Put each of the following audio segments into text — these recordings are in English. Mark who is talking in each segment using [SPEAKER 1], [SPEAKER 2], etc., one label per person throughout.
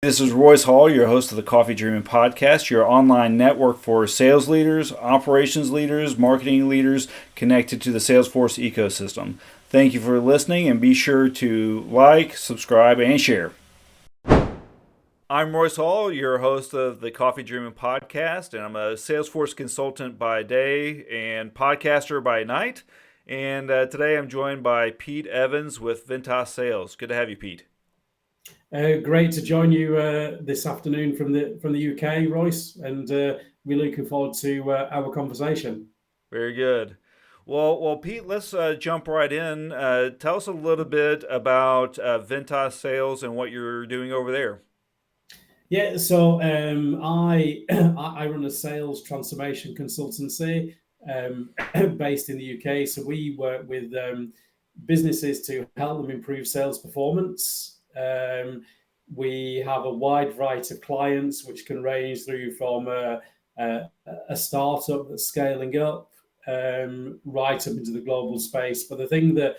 [SPEAKER 1] This is Royce Hall, your host of the Coffee Dreamin Podcast, your online network for sales leaders, operations leaders, marketing leaders connected to the Salesforce ecosystem. Thank you for listening, and be sure to like, subscribe, and share. I'm Royce Hall, your host of the Coffee Dreamin Podcast, and I'm a Salesforce consultant by day and podcaster by night. And today I'm joined by Pete Evans with Ventas Sales. Good to have you, Pete.
[SPEAKER 2] Great to join you this afternoon from the UK, Royce, and we're looking forward to our conversation.
[SPEAKER 1] Very good. Well, Pete, let's jump right in. Tell us a little bit about Ventas Sales and what you're doing over there.
[SPEAKER 2] Yeah, so I I run a sales transformation consultancy based in the UK. So we work with businesses to help them improve sales performance. We have a wide variety of clients, which can range through from a startup that's scaling up right up into the global space. But the thing that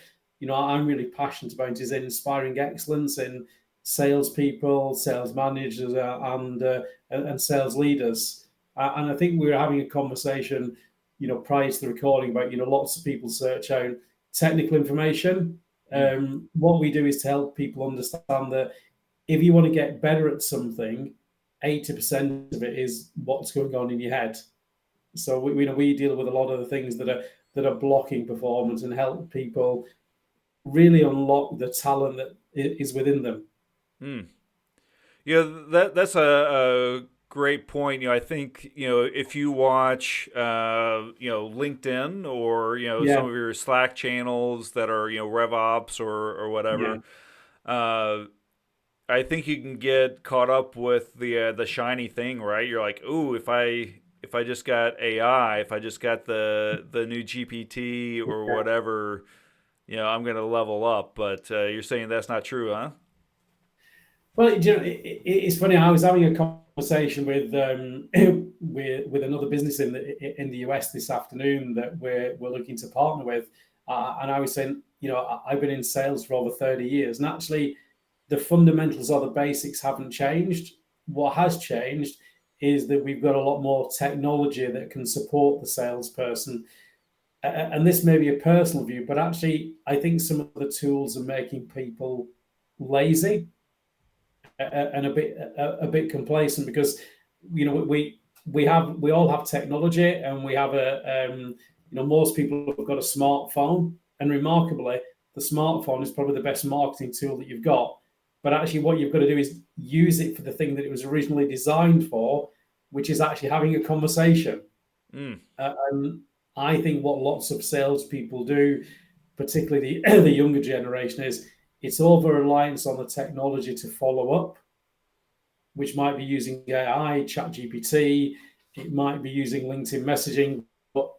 [SPEAKER 2] I'm really passionate about is inspiring excellence in salespeople, sales managers, and sales leaders. And I think we were having a conversation, prior to the recording about lots of people search out technical information. What we do is to help people understand that if you want to get better at something, 80% of it is what's going on in your head. So we deal with a lot of the things that are blocking performance and help people really unlock the talent that is within them.
[SPEAKER 1] Yeah, that's a great point. I think if you watch LinkedIn or some of your Slack channels that are RevOps or whatever. I think you can get caught up with the shiny thing, right? You're like, ooh, if I just got AI, if I just got the new GPT or whatever, I'm gonna level up. But you're saying that's not true, huh?
[SPEAKER 2] Well, it's funny. I was having a conversation with with another business in the US this afternoon that we're looking to partner with, and I was saying, I've been in sales for over 30 years, and actually, the fundamentals or the basics haven't changed. What has changed is that we've got a lot more technology that can support the salesperson. And this may be a personal view, but actually, I think some of the tools are making people lazy and a bit complacent, because we all have technology, and we have most people have got a smartphone, and remarkably, the smartphone is probably the best marketing tool that you've got. But actually, what you've got to do is use it for the thing that it was originally designed for, which is actually having a conversation. And I think what lots of salespeople do, particularly the younger generation, is it's over reliance on the technology to follow up, which might be using AI, ChatGPT, it might be using LinkedIn messaging. But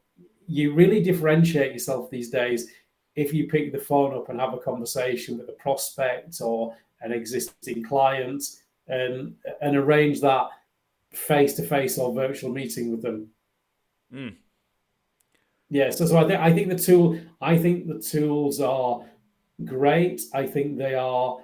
[SPEAKER 2] you really differentiate yourself these days if you pick the phone up and have a conversation with a prospect or an existing client, and arrange that face-to-face or virtual meeting with them. Yeah, so I think the tools are great. I think they are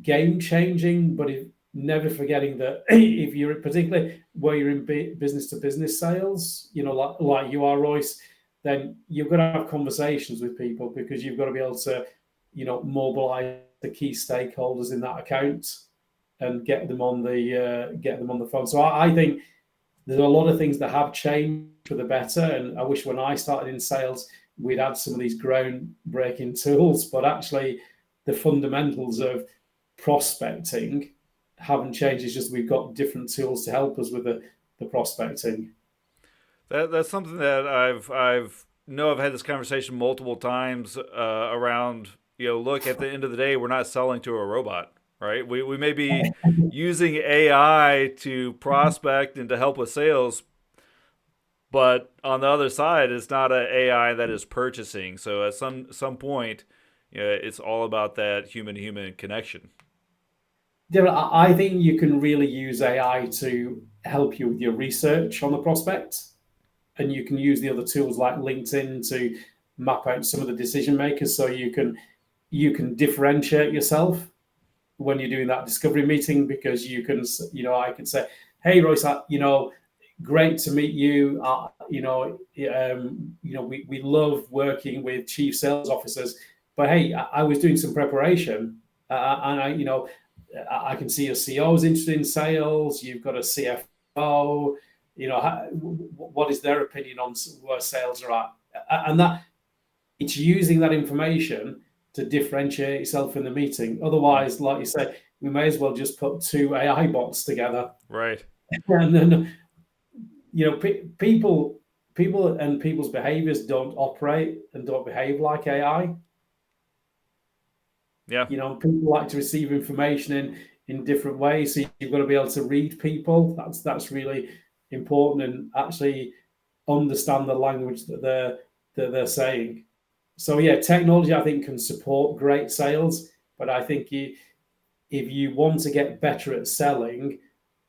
[SPEAKER 2] game changing, but never forgetting that if you're particularly where you're in business to business sales, like you are, Royce, then you've got to have conversations with people, because you've got to be able to mobilize the key stakeholders in that account and get them on the phone. So I think there's a lot of things that have changed for the better, and I wish when I started in sales we'd had some of these groundbreaking tools, but actually the fundamentals of prospecting haven't changed. It's just we've got different tools to help us with the prospecting.
[SPEAKER 1] That's something that I've had this conversation multiple times around. Look, at the end of the day, we're not selling to a robot, right? We may be using AI to prospect and to help with sales, but on the other side, it's not an AI that is purchasing. So at some point, it's all about that human-to-human connection.
[SPEAKER 2] Yeah, I think you can really use AI to help you with your research on the prospect, and you can use the other tools like LinkedIn to map out some of the decision makers, so you can differentiate yourself. when you're doing that discovery meeting, because you can, I can say, hey, Royce, great to meet you. We love working with chief sales officers, but hey, I was doing some preparation, and I can see your CEO is interested in sales. You've got a CFO. What is their opinion on where sales are at? And that it's using that information to differentiate yourself in the meeting. Otherwise, like you said, we may as well just put two AI bots together.
[SPEAKER 1] Right.
[SPEAKER 2] And then, people and people's behaviors don't operate and don't behave like AI.
[SPEAKER 1] Yeah.
[SPEAKER 2] People like to receive information in different ways. So you've got to be able to read people. That's really important, and actually understand the language that they're saying. So yeah, technology I think can support great sales, but I think if you want to get better at selling,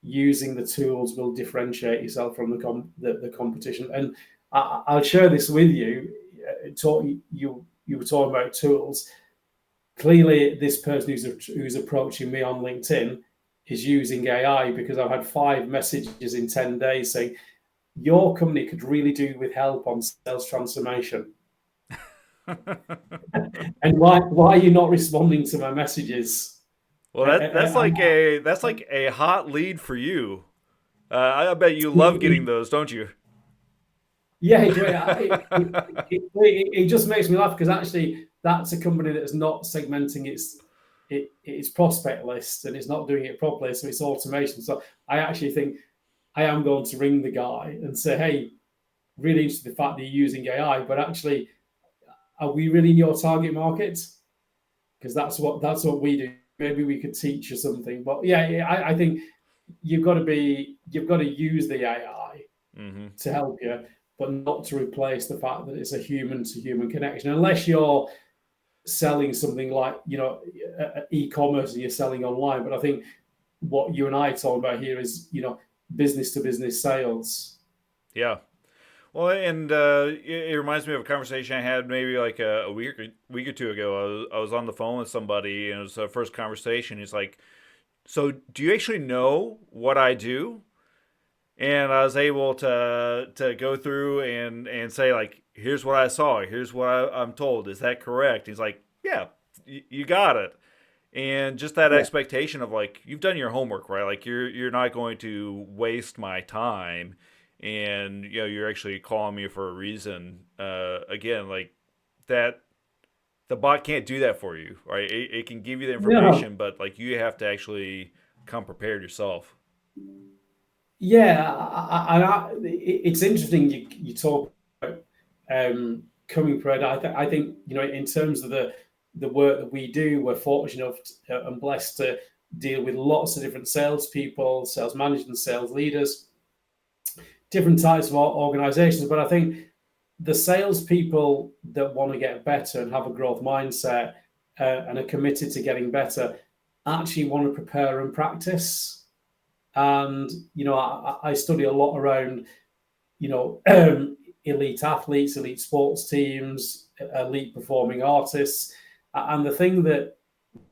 [SPEAKER 2] using the tools will differentiate yourself from the competition. And I'll share this with you. You were talking about tools. Clearly, this person who's approaching me on LinkedIn is using AI, because I've had 5 messages in 10 days saying, your company could really do with help on sales transformation. And why are you not responding to my messages?
[SPEAKER 1] Well, that's like a hot lead for you. I bet you love getting those, don't you?
[SPEAKER 2] Yeah, it just makes me laugh, because actually that's a company that is not segmenting its prospect list, and it's not doing it properly, so it's automation. So I actually think I am going to ring the guy and say, hey, really interested in the fact that you're using AI, but actually, are we really in your target market? Because that's what we do. Maybe we could teach you something. But yeah, I think you've got to use the AI to help you, but not to replace the fact that it's a human to human connection, unless you're selling something like e-commerce and you're selling online. But I think what you and I are talking about here is business to business sales.
[SPEAKER 1] Yeah. Well, and it reminds me of a conversation I had maybe like a week or two ago. I was on the phone with somebody, and it was the first conversation. He's like, so do you actually know what I do? And I was able to go through and say, like, here's what I saw, here's what I'm told. Is that correct? He's like, yeah, you got it. And just that expectation of, like, you've done your homework, right? Like, you're not going to waste my time, and you're actually calling me for a reason. Again, like that, the bot can't do that for you, right? It can give you the information, but like you have to actually come prepared yourself.
[SPEAKER 2] Yeah, it's interesting you talk about coming prepared. I think in terms of the work that we do, we're fortunate enough and blessed to deal with lots of different salespeople, sales managers, and sales leaders, different types of organizations. But I think the salespeople that want to get better and have a growth mindset and are committed to getting better actually want to prepare and practice. And I study a lot around elite athletes, elite sports teams, elite performing artists. And the thing that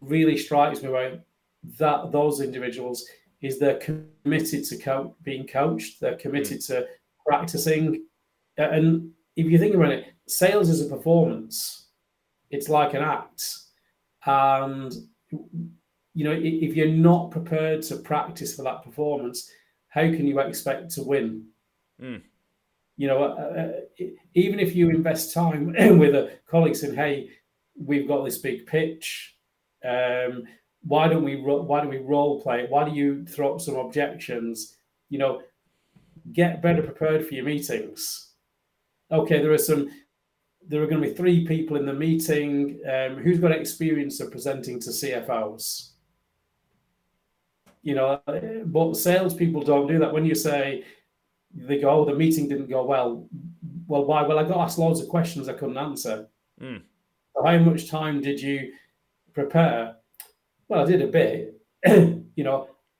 [SPEAKER 2] really strikes me about those individuals is they're committed to being coached. They're committed to practicing. And if you think about it, sales is a performance. It's like an act. And if you're not prepared to practice for that performance, how can you expect to win? Even if you invest time with a colleague saying, hey, we've got this big pitch, why don't we role play? Why do you throw up some objections? Get better prepared for your meetings. Okay, there are going to be 3 people in the meeting. Who's got experience of presenting to CFOs? But salespeople don't do that. When you say, they go, oh, the meeting didn't go well. Well, why? Well, I got asked loads of questions I couldn't answer. So how much time did you prepare? Well, I did a bit.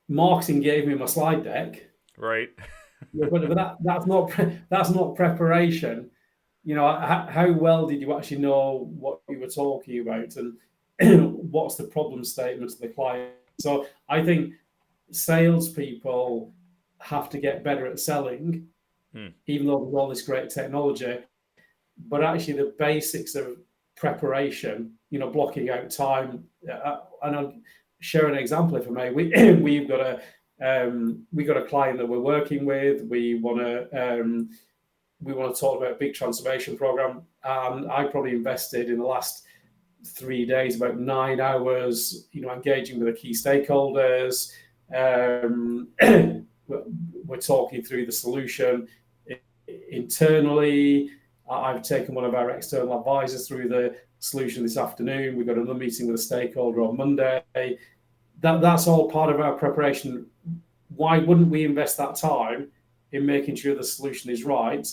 [SPEAKER 2] Marketing gave me my slide deck.
[SPEAKER 1] Right.
[SPEAKER 2] But that's not preparation. How well did you actually know what you were talking about? And what's the problem statement to the client. So I think salespeople have to get better at selling, even though there's all this great technology. But actually, the basics of preparation, blocking out time, and I'll share an example if I may. We've got a client that we're working with. We want to talk about a big transformation program, and I probably invested in the last 3 days about 9 hours, engaging with the key stakeholders. We're talking through the solution internally. I've taken one of our external advisors through the solution this afternoon. We've got another meeting with a stakeholder on Monday. That's all part of our preparation. Why wouldn't we invest that time in making sure the solution is right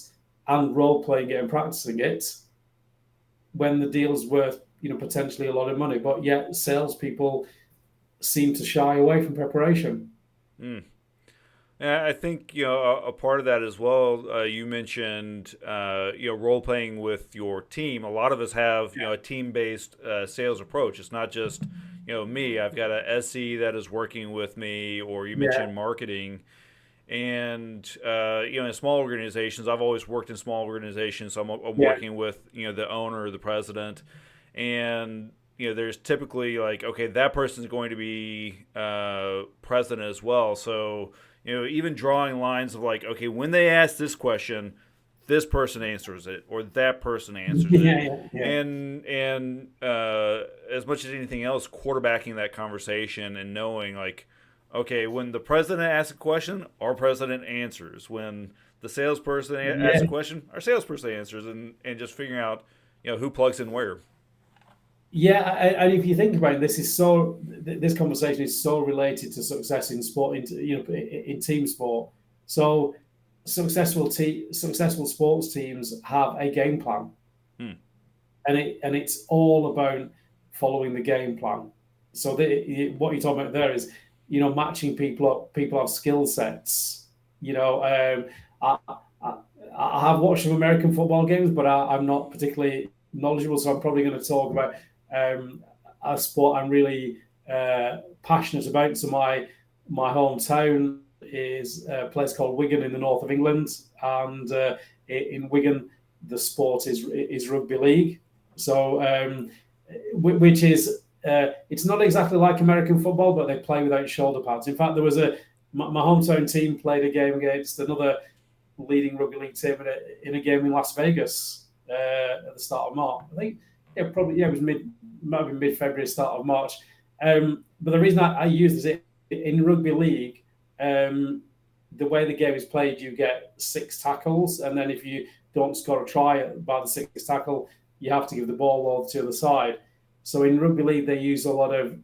[SPEAKER 2] and role-playing it and practicing it when the deal's worth, potentially a lot of money? But yet salespeople seem to shy away from preparation.
[SPEAKER 1] Yeah, I think a part of that as well. You mentioned role playing with your team. A lot of us have a team based sales approach. It's not just me. I've got a SE that is working with me, or you mentioned marketing. And in small organizations, I've always worked in small organizations. So I'm working with the owner or the president, and there's typically like, okay, that person's going to be president as well. So even drawing lines of like, okay, when they ask this question, this person answers it, or that person answers it. And as much as anything else, quarterbacking that conversation and knowing like, okay, when the president asks a question, our president answers. When the salesperson asks a question, our salesperson answers, and just figuring out who plugs in where.
[SPEAKER 2] Yeah, and if you think about it, this conversation is so related to success in sport, in team sport. So successful sports teams have a game plan, and it's all about following the game plan. So what you're talking about there is, matching people up. People have skill sets. I have watched some American football games, but I'm not particularly knowledgeable. So I'm probably going to talk about a sport I'm really passionate about. So my hometown is a place called Wigan in the north of England, and in Wigan the sport is rugby league. So which is it's not exactly like American football, but they play without shoulder pads. In fact, there was my hometown team played a game against another leading rugby league team in a game in Las Vegas at the start of March. I think it was might be mid-February, start of March. But the reason I use is it in rugby league, the way the game is played, you get 6 tackles, and then if you don't score a try by the 6th tackle, you have to give the ball over to the other side. So in rugby league, they use a lot of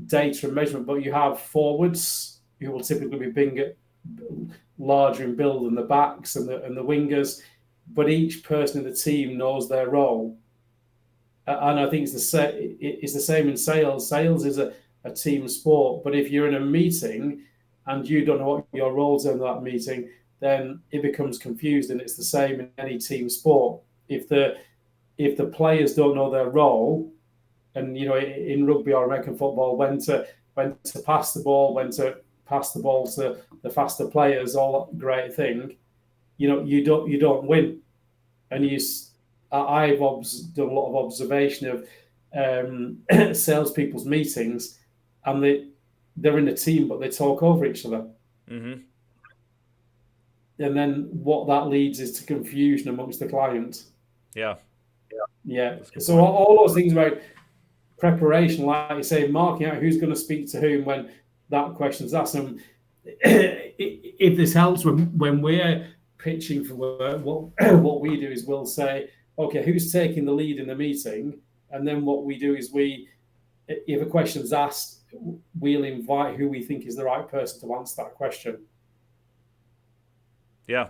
[SPEAKER 2] data and measurement, but you have forwards who will typically be bigger, larger in build than the backs and the wingers, but each person in the team knows their role. And I think it's the same in sales. Sales is a team sport, but if you're in a meeting and you don't know what your roles are in that meeting, then it becomes confused, and it's the same in any team sport. If the players don't know their role, and in rugby or American football, when to pass the ball, when to pass the ball to the faster players, all that great thing, you don't win. And I've done a lot of observation of salespeople's meetings, and they're in a team, but they talk over each other.
[SPEAKER 1] Mm-hmm.
[SPEAKER 2] And then what that leads is to confusion amongst the client.
[SPEAKER 1] Yeah.
[SPEAKER 2] So all those things about preparation, like you say, marking out who's going to speak to whom when that question's asked. And if this helps when we're pitching for work, what we do is we'll say, okay, who's taking the lead in the meeting? And then what we do is if a question's asked, we'll invite who we think is the right person to answer that question.
[SPEAKER 1] Yeah.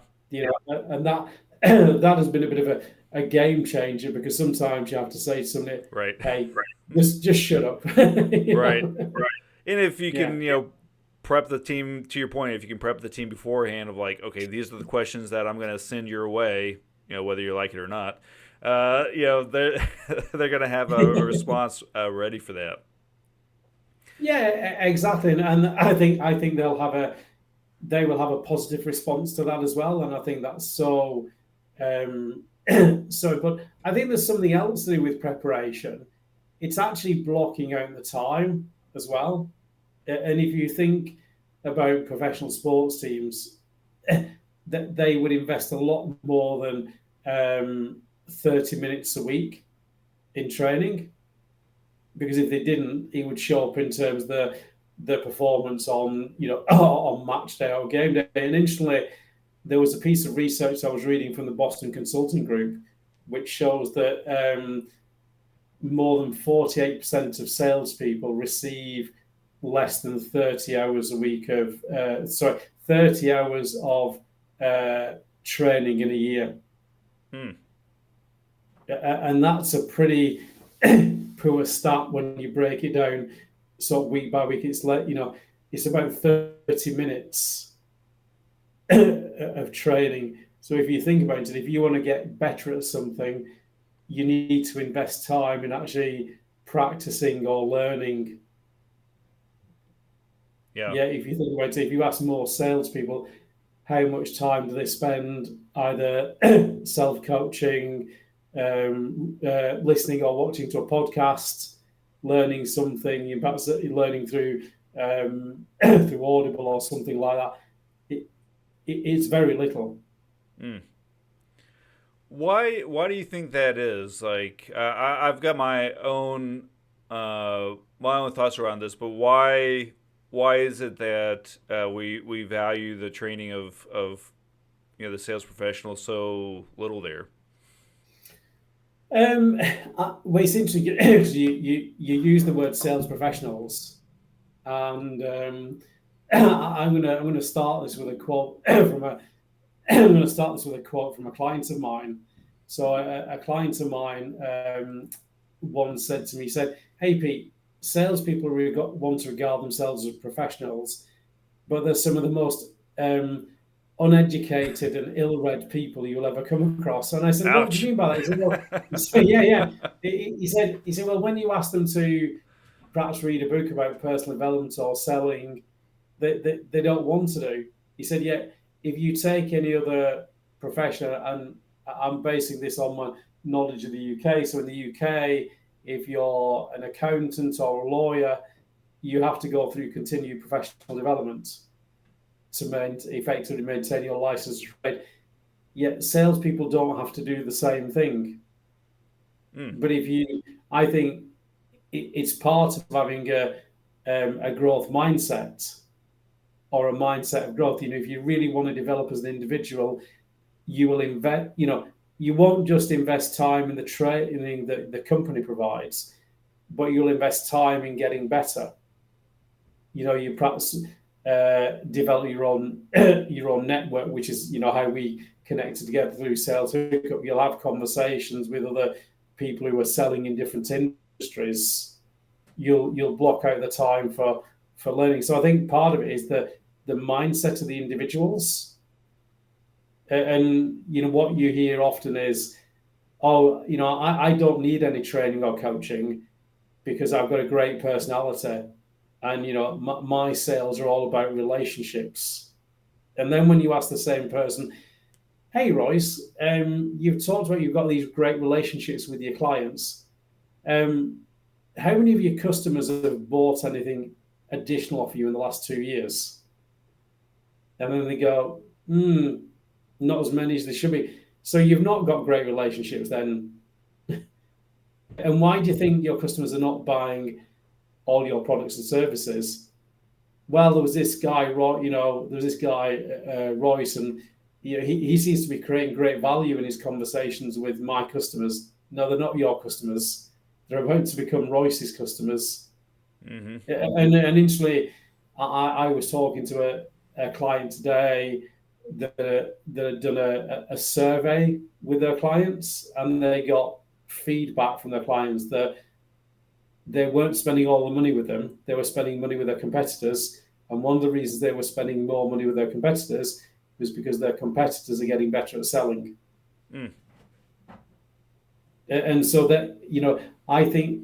[SPEAKER 2] And that that has been a bit of a game changer, because sometimes you have to say to somebody,
[SPEAKER 1] right,
[SPEAKER 2] hey, just shut up.
[SPEAKER 1] Right. And if you can, prep the team, to your point, if you can prep the team beforehand of like, okay, these are the questions that I'm going to send your way, whether you like it or not. they're they're going to have a response ready for that.
[SPEAKER 2] Yeah, exactly, and I think they will have a positive response to that as well, and I think that's so um, so. But I think there's something else to do with preparation. It's actually blocking out the time as well. And if you think about professional sports teams, that they would invest a lot more than 30 minutes a week in training, because if they didn't, it would show up in terms of the performance on on match day or game day. And instantly, there was a piece of research I was reading from the Boston Consulting Group, which shows that more than 48% of salespeople receive less than 30 hours a week of 30 hours of training in a year.
[SPEAKER 1] Hmm.
[SPEAKER 2] And that's a pretty poor stat when you break it down sort of week by week. It's like, it's about 30 minutes of training. So if you think about it, if you want to get better at something, you need to invest time in actually practicing or learning.
[SPEAKER 1] Yeah.
[SPEAKER 2] Yeah, if you think about it, if you ask more salespeople, how much time do they spend either self-coaching, listening or watching to a podcast, learning something, perhaps learning through through Audible or something like that, it's very little.
[SPEAKER 1] Mm. Why do you think that is? Like, I've got my own thoughts around this, but why is it that we value the training of the sales professional so little there?
[SPEAKER 2] Well, it's interesting because you use the word sales professionals, and I'm gonna start this with a quote from a I'm going to start this with a quote from a client of mine. So a client of mine once said to me, he said, "Hey Pete, salespeople want to regard themselves as professionals, but they're some of the most uneducated and ill-read people you'll ever come across." And I said, "What do you
[SPEAKER 1] Ouch.
[SPEAKER 2] mean by that?" He said, "Well," he said, "Yeah, yeah." He said, "Well, when you ask them to perhaps read a book about personal development or selling, they don't want to do." He said, "Yeah, if you take any other profession, and I'm basing this on my knowledge of the UK. So in the UK, if you're an accountant or a lawyer, you have to go through continued professional development to effectively maintain your license. Right? Yet salespeople don't have to do the same thing.
[SPEAKER 1] Mm.
[SPEAKER 2] But I think it's part of having a growth mindset or a mindset of growth. If you really want to develop as an individual, you will invest. You won't just invest time in the training that the company provides, but you'll invest time in getting better. You perhaps develop your own network, which is how we connected together through Sales Hookup. You'll have conversations with other people who are selling in different industries. You'll block out the time for learning. So I think part of it is the mindset of the individuals. And what you hear often is, "Oh, I don't need any training or coaching because I've got a great personality, and my sales are all about relationships." And then when you ask the same person, "Hey Royce, you've talked about you've got these great relationships with your clients. Um, how many of your customers have bought anything additional off you in the last 2 years?" And then they go, "Not as many as they should be." So you've not got great relationships then. And why do you think your customers are not buying all your products and services? Well, there was this guy, Royce, and he seems to be creating great value in his conversations with my customers. No, they're not your customers. They're about to become Royce's customers.
[SPEAKER 1] Mm-hmm.
[SPEAKER 2] And initially, I was talking to a client today that had done a survey with their clients, and they got feedback from their clients that they weren't spending all the money with them. They were spending money with their competitors. And one of the reasons they were spending more money with their competitors was because their competitors are getting better at selling.
[SPEAKER 1] Mm.
[SPEAKER 2] And so that, I think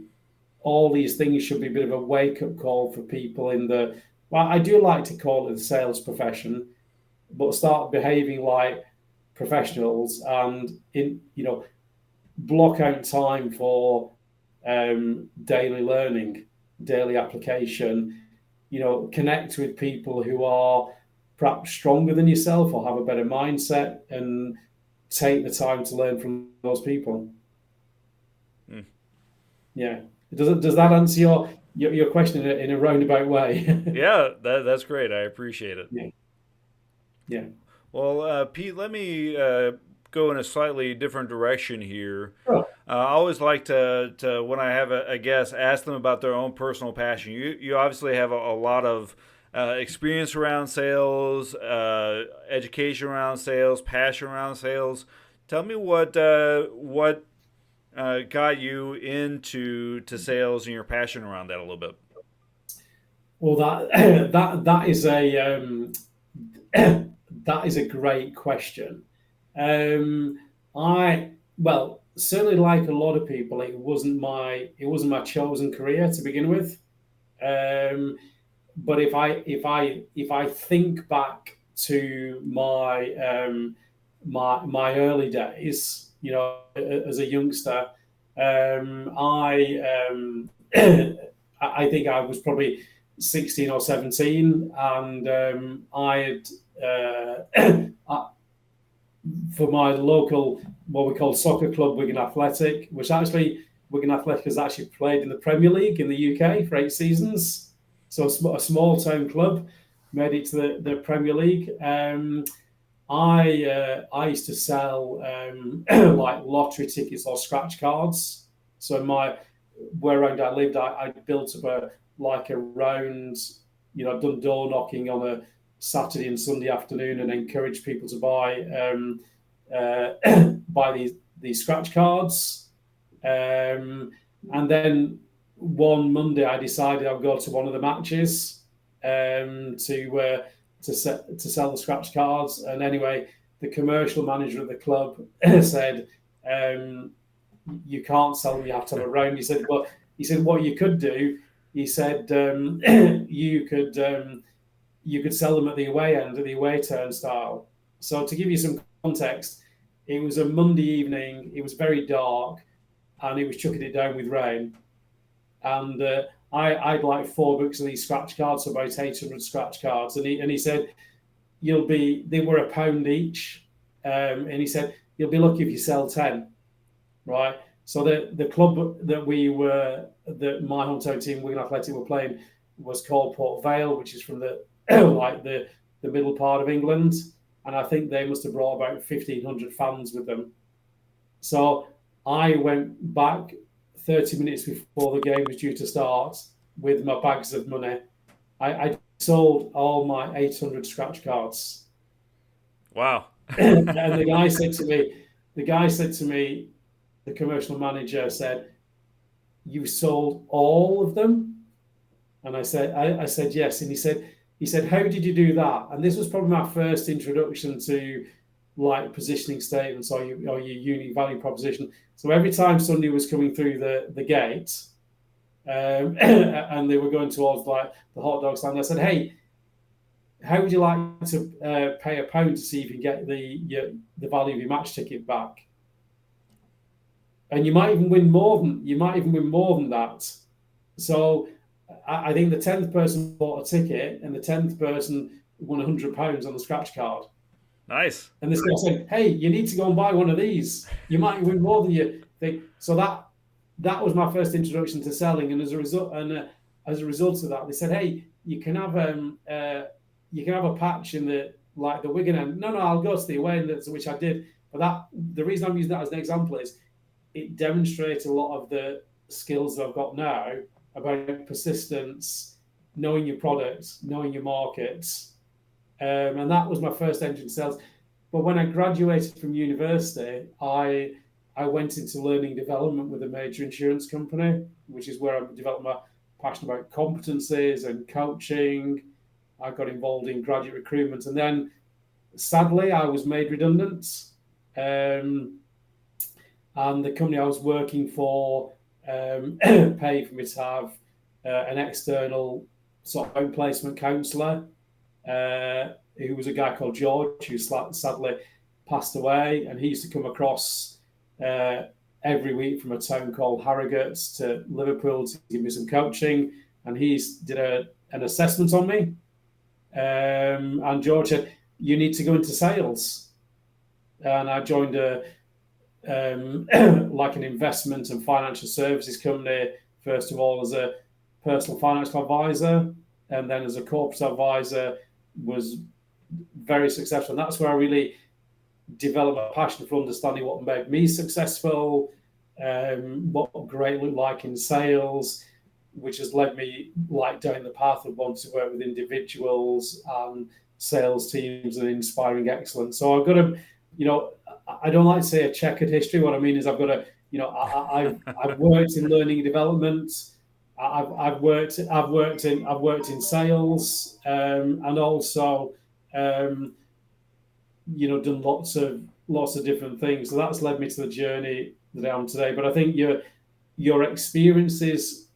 [SPEAKER 2] all these things should be a bit of a wake-up call for people well, I do like to call it the sales profession, but start behaving like professionals and block out time for daily learning, daily application, connect with people who are perhaps stronger than yourself or have a better mindset, and take the time to learn from those people.
[SPEAKER 1] Mm.
[SPEAKER 2] Yeah. Does that answer your question in a roundabout way?
[SPEAKER 1] Yeah, that's great. I appreciate it.
[SPEAKER 2] Yeah. Yeah.
[SPEAKER 1] Well, Pete, let me go in a slightly different direction here.
[SPEAKER 2] Oh,
[SPEAKER 1] I always like to when I have a guest, ask them about their own personal passion. You obviously have a lot of experience around sales, education around sales, passion around sales. Tell me what got you into sales and your passion around that a little bit.
[SPEAKER 2] well, that is that is a great question. Um, I well, certainly like a lot of people, it wasn't my chosen career to begin with. Um, but if I think back to my early days, as a youngster, I think I was probably 16 or 17, and I had for my local, what we call soccer club, Wigan Athletic, which actually Wigan Athletic has actually played in the Premier League in the UK for 8 seasons. So a small town club made it to the Premier League. I used to sell like lottery tickets or scratch cards. So where around I lived, I built up a round, done door knocking on a Saturday and Sunday afternoon, and encouraged people to buy these scratch cards. And then one Monday, I decided I'd go to one of the matches to sell the scratch cards. And anyway, the commercial manager of the club said, "You can't sell them; you have to have a round." He said, "What you could do," he said, you could sell them at the away end, at the away turnstile." So to give you some context, it was a Monday evening. It was very dark, and it was chucking it down with rain. And I'd like 4 books of these scratch cards, so about 800 scratch cards. And he said, they were £1 each. And he said, "You'll be lucky if you sell 10, right?" So the club that my hometown team, Wigan Athletic, were playing was called Port Vale, which is from the the middle part of England. And I think they must have brought about 1,500 fans with them. So I went back 30 minutes before the game was due to start with my bags of money. I sold all my 800 scratch cards.
[SPEAKER 1] Wow.
[SPEAKER 2] And the guy said to me, the commercial manager said, "You sold all of them?" And I said yes. And he said, "How did you do that?" And this was probably my first introduction to like positioning statements or your unique value proposition. So every time somebody was coming through the gate, and they were going towards like the hot dog stand, I said, "Hey, how would you like to pay £1 to see if you can get the value of your match ticket back? And you might even win more than that." So I think the 10th person bought a ticket, and the 10th person won £100 on the scratch card.
[SPEAKER 1] Nice.
[SPEAKER 2] And this guy said, "Hey, you need to go and buy one of these. You might win more than you think." So that was my first introduction to selling. And as a result of that, they said, "Hey, you can have a patch in the Wigan end." No, I'll go to the away end, which I did. But the reason I'm using that as an example is it demonstrates a lot of the skills that I've got now about persistence, knowing your product, knowing your markets. And that was my first entry in sales. But when I graduated from university, I went into learning development with a major insurance company, which is where I developed my passion about competencies and coaching. I got involved in graduate recruitment. And then, sadly, I was made redundant. and the company I was working for paid for me to have an external sort of home placement counsellor, who was a guy called George, who sadly passed away, and he used to come across every week from a town called Harrogate to Liverpool to give me some coaching, and he did an assessment on me, and George said, "You need to go into sales," and I joined like an investment and financial services company, first of all as a personal financial advisor, and then as a corporate advisor, was very successful. And that's where I really developed a passion for understanding what made me successful, what great looked like in sales, which has led me like down the path of wanting to work with individuals and sales teams and inspiring excellence. So I've got to, I don't like to say a checkered history. What I mean is I've got to, I've worked in learning and development. I've worked in sales, and also done lots of different things. So that's led me to the journey that I am today. But I think your experiences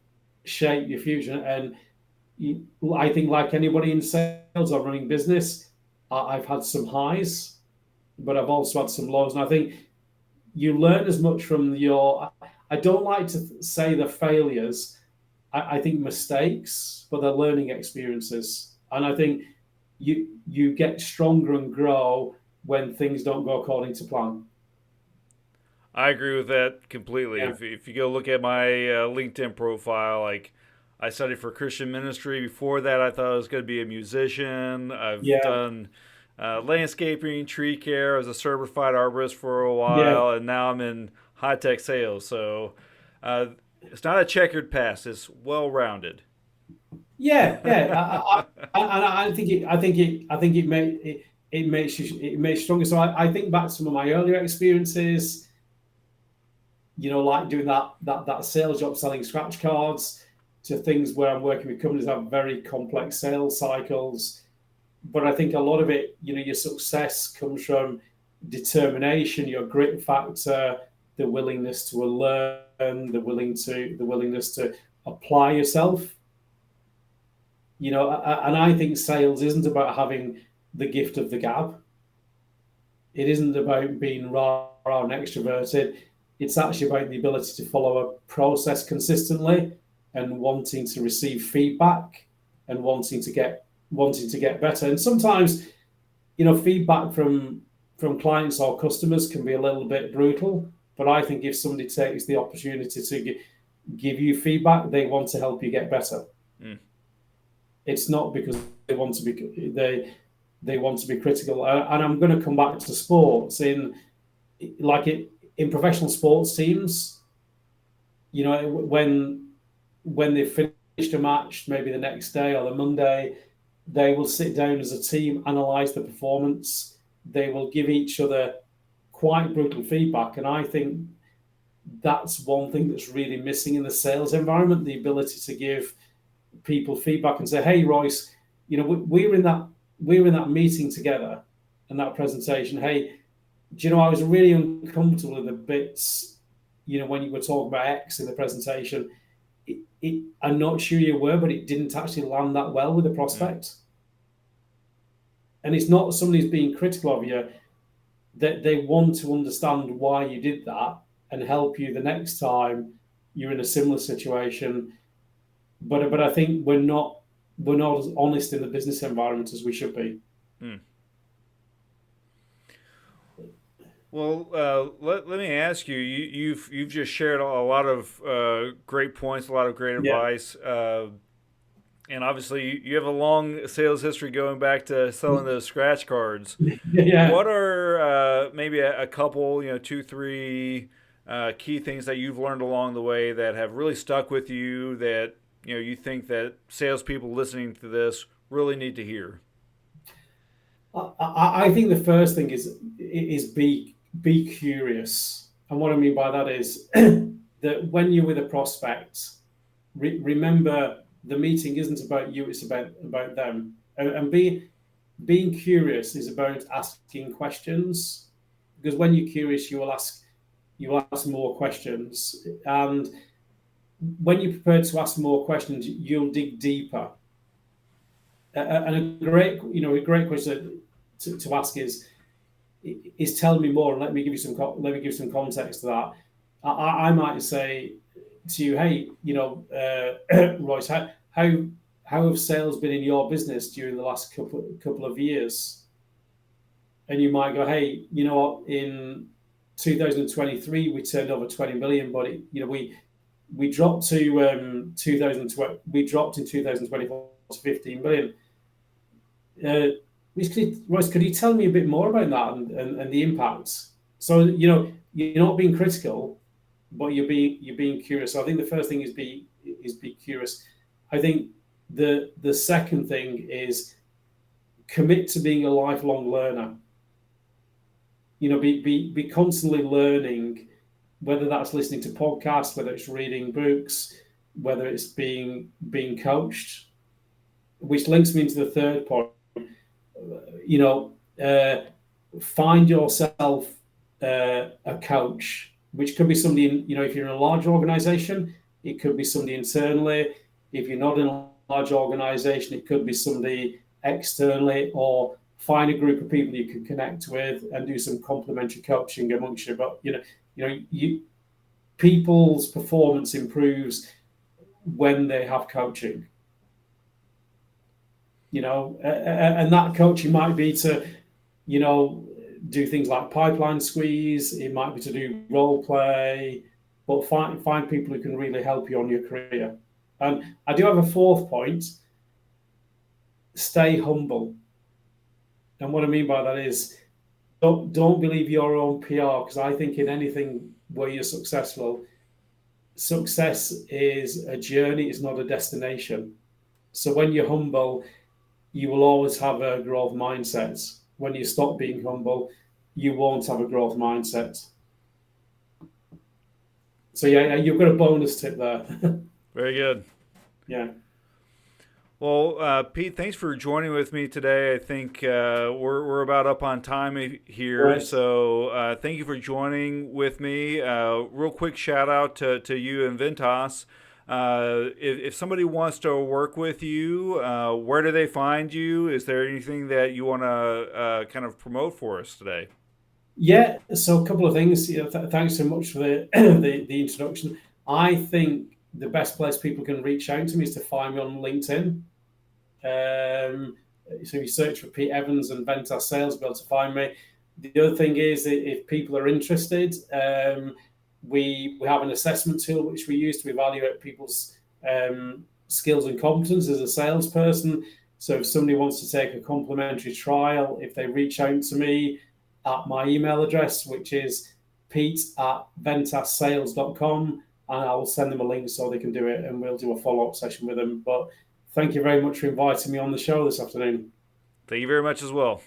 [SPEAKER 2] shape your future, and I think like anybody in sales or running business, I've had some highs, but I've also had some lows, and I think you learn as much from I don't like to say the failures. I think mistakes, but they're learning experiences, and I think you get stronger and grow when things don't go according to plan.
[SPEAKER 1] I agree with that completely.
[SPEAKER 2] Yeah.
[SPEAKER 1] If you go look at my LinkedIn profile, like I studied for Christian ministry. Before that, I thought I was going to be a musician. I've done landscaping, tree care. I was a certified arborist for a while, and now I'm in high-tech sales. So it's not a checkered past. It's well-rounded.
[SPEAKER 2] Yeah. I think it makes you stronger. So I think back to some of my earlier experiences, like doing that sales job, selling scratch cards, to things where I'm working with companies that have very complex sales cycles. But I think a lot of it, your success comes from determination, your grit factor, the willingness to learn, the willingness to apply yourself. And I think sales isn't about having the gift of the gab. It isn't about being raw and extroverted. It's actually about the ability to follow a process consistently and wanting to receive feedback and wanting to get better. And sometimes, feedback from clients or customers can be a little bit brutal. But I think if somebody takes the opportunity to give you feedback, they want to help you get better. Mm. It's not because they want to be critical. And I'm going to come back to sports in professional sports teams. When they've finished a match, maybe the next day or the Monday, they will sit down as a team, analyze the performance. They will give each other quite brutal feedback. And I think that's one thing that's really missing in the sales environment, the ability to give people feedback and say, "Hey, Royce, we were in that meeting together and that presentation. Hey, I was really uncomfortable with the bits, when you were talking about X in the presentation. I'm not sure you were, but it didn't actually land that well with the prospect." Yeah. And it's not somebody's being critical of you, that they want to understand why you did that and help you the next time you're in a similar situation. But I think we're not as honest in the business environment as we should be. Hmm.
[SPEAKER 1] Well, let me ask you. You've just shared a lot of great points, a lot of great advice, and obviously you have a long sales history going back to selling those scratch cards. Yeah. What are maybe a couple, 2, 3 key things that you've learned along the way that have really stuck with you that you think that salespeople listening to this really need to hear?
[SPEAKER 2] I think the first thing is be curious. And what I mean by that is that when you're with a prospect, remember the meeting isn't about you, it's about them. And being curious is about asking questions, because when you're curious, you will ask you will ask more questions. And when you're prepared to ask more questions, you'll dig deeper. And a great question to ask is tell me more, and let me give you some context to that. I might say to you, hey, Royce, how have sales been in your business during the last couple of years? And you might go, hey, you know what, in 2023 we turned over 20 million, but we dropped to 2020, we dropped in 2024 to 15 million. Royce, could you tell me a bit more about that and the impact? So you're not being critical, but you're being curious. So I think the first thing is be curious. I think the second thing is commit to being a lifelong learner. Be constantly learning, whether that's listening to podcasts, whether it's reading books, whether it's being coached, which links me into the third point. Find yourself a coach, which could be somebody if you're in a large organization, it could be somebody internally. If you're not in a large organization, it could be somebody externally, or find a group of people you can connect with and do some complementary coaching amongst you. But people's performance improves when they have coaching. And that coaching might be to, do things like pipeline squeeze. It might be to do role play, but find people who can really help you on your career. And I do have a fourth point: stay humble. And what I mean by that is, don't believe your own PR, because I think in anything where you're successful, success is a journey, it's not a destination. So when you're humble, you will always have a growth mindset. When you stop being humble, you won't have a growth mindset. So yeah, you've got a bonus tip there.
[SPEAKER 1] Very good.
[SPEAKER 2] Yeah.
[SPEAKER 1] Well, Pete, thanks for joining with me today. I think we're about up on time here, right. So thank you for joining with me. Real quick shout out to you and Ventas. If somebody wants to work with you, where do they find you? Is there anything that you want to kind of promote for us today?
[SPEAKER 2] Yeah, so a couple of things. Thanks so much for the introduction. I think the best place people can reach out to me is to find me on LinkedIn. So you search for Pete Evans and Ventas Sales, be able to find me. The other thing is, if people are interested, we have an assessment tool which we use to evaluate people's skills and competence as a salesperson. So if somebody wants to take a complimentary trial, if they reach out to me at my email address, which is pete@ventassales.com, and I will send them a link so they can do it, and we'll do a follow-up session with them. But thank you very much for inviting me on the show this afternoon.
[SPEAKER 1] Thank you very much as well.